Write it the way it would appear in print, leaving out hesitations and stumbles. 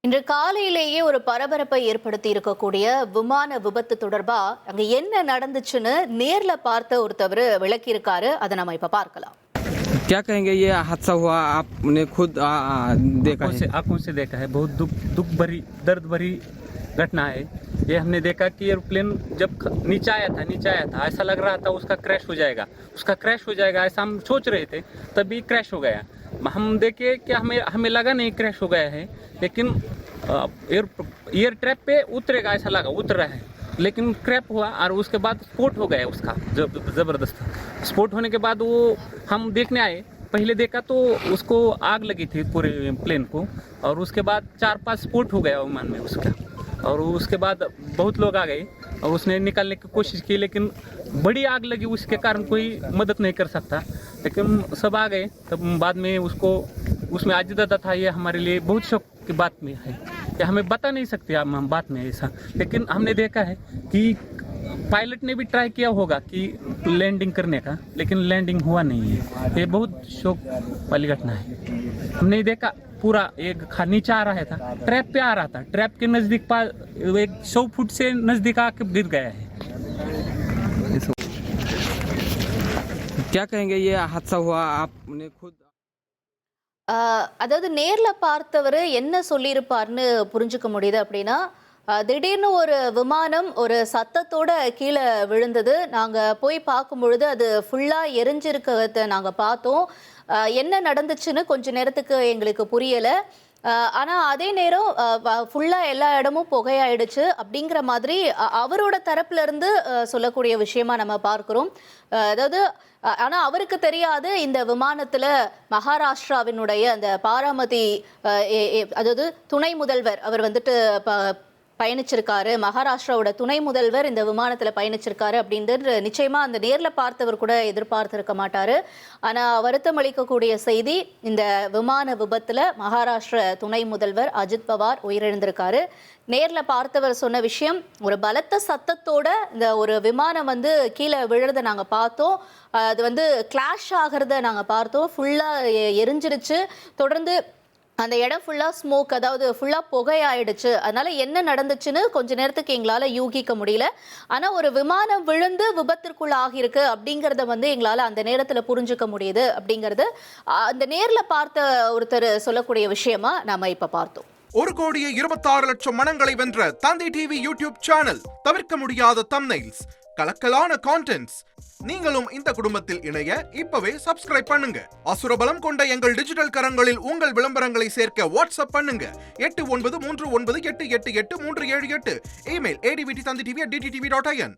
இன்று காலையிலேயே ஒரு பரபரப்பை ஏற்படுத்தி இருக்கக்கூடிய விமான விபத்து தொடர்பா அங்க என்ன நடந்துச்சுன்னு நேர்ல பார்த்த ஒருத்தவர் விளக்கி இருக்காரு. அதை நம்ம இப்ப பார்க்கலாம். क्या कहेंगे ये हादसा हुआ आपने खुद देखा है? आंखों से देखा है। बहुत दुख भरी दर्द भरी घटना है। ये हमने देखा कि एयरप्लेन जब नीचे आया था ऐसा लग रहा था उसका क्रैश हो जाएगा ऐसा हम सोच रहे थे, तभी क्रैश हो गया। हम देखे कि हमें लगा नहीं क्रैश हो गया है, लेकिन एयर ट्रैप पे उतरेगा ऐसा लगा, उतर रहा है, लेकिन क्रैप हुआ और उसके बाद स्फोट हो गया उसका ज़बरदस्त। स्फोट होने के बाद वो हम देखने आए, पहले देखा तो उसको आग लगी थी पूरे प्लेन को, और उसके बाद 4-5 स्फोट हो गया विमान में उसका। और उसके बाद बहुत लोग आ गए और उसने निकालने की कोशिश की, लेकिन बड़ी आग लगी, उसके कारण कोई मदद नहीं कर सकता। लेकिन सब आ गए, तब बाद में उसको उसमें आजिदा था। ये हमारे लिए बहुत शौक की बात में है कि हमें बता नहीं सकते हम बात में ऐसा, लेकिन हमने देखा है कि पायलट ने भी ट्राई किया होगा कि लैंडिंग करने का, लेकिन लैंडिंग हुआ नहीं है। ये बहुत शौक वाली घटना है। हमने देखा पूरा एक नीचे आ रहा था, ट्रैप पे आ रहा था, ट्रैप के नज़दीक 100 फुट से नज़दीक आके गिर गया है। क्या कहेंगे ये हादसा हुआ आपने खुद அதாவது நேர்ல பார்த்தவர் என்ன சொல்லியிருப்பார்னு புரிஞ்சுக்க முடியுது. அப்படின்னா திடீர்னு ஒரு விமானம் ஒரு சத்தத்தோட கீழே விழுந்தது. நாங்கள் போய் பார்க்கும் பொழுது அது ஃபுல்லாக எரிஞ்சிருக்கிறத நாங்கள் பார்த்தோம். என்ன நடந்துச்சுன்னு கொஞ்ச நேரத்துக்கு எங்களுக்கு புரியலை. ஆனால் அதே நேரம் ஃபுல்லாக எல்லா இடமும் புகையாயிடுச்சு அப்படிங்கிற மாதிரி அவரோட தரப்புல இருந்து சொல்லக்கூடிய விஷயமா நம்ம பார்க்குறோம். அதாவது ஆனால் அவருக்கு தெரியாது இந்த விமானத்தில் மகாராஷ்டிராவினுடைய அந்த பாராமதி அதாவது துணை முதல்வர் அவர் வந்துட்டு பயணிச்சிருக்காரு. மகாராஷ்டிராவோட துணை முதல்வர் இந்த விமானத்தில் பயணிச்சிருக்காரு அப்படின்ட்டு நிச்சயமாக அந்த நேரில் பார்த்தவர் கூட எதிர்பார்த்திருக்க மாட்டார். ஆனால் வருத்தம் அளிக்கக்கூடிய செய்தி, இந்த விமான விபத்தில் மகாராஷ்டிர துணை முதல்வர் அஜித் பவார் உயிரிழந்திருக்காரு. நேரில் பார்த்தவர் சொன்ன விஷயம், ஒரு பலத்த சத்தத்தோட இந்த ஒரு விமானம் கீழே விழுறதை நாங்கள் பார்த்தோம். அது கிளாஷ் ஆகிறத நாங்கள் பார்த்தோம். ஃபுல்லாக எரிஞ்சிருச்சு. தொடர்ந்து அந்த இடம் ஃபுல்லாக ஸ்மோக், அதாவது ஃபுல்லாக புகையாயிடுச்சு. அதனால் என்ன நடந்துச்சுன்னு கொஞ்ச நேரத்துக்கு எங்களால் யூகிக்க முடியல. ஆனால் ஒரு விமானம் விழுந்து விபத்திற்குள் ஆகியிருக்கு அப்படிங்கிறத எங்களால் அந்த நேரத்தில் புரிஞ்சுக்க முடியுது அப்படிங்கிறது அந்த நேரில் பார்த்த ஒருத்தர் சொல்லக்கூடிய விஷயமா நாம் இப்போ பார்த்தோம். 1,26,00,000 மனங்களை வென்ற தந்தி டிவி யூடியூப் சேனல். தவிர்க்க முடியாத தம்ப்நெயில்ஸ், கலக்கலான கான்டென்ட்ஸ். நீங்களும் இந்த குடும்பத்தில் இணைய இப்பவே சப்ஸ்கிரைப் பண்ணுங்க. அசுரபலம் கொண்ட எங்கள் டிஜிட்டல் கரங்களில் உங்கள் விளம்பரங்களை சேர்க்க வாட்ஸ்அப் பண்ணுங்க. 8939888838. Email advtanditv@dttv.in.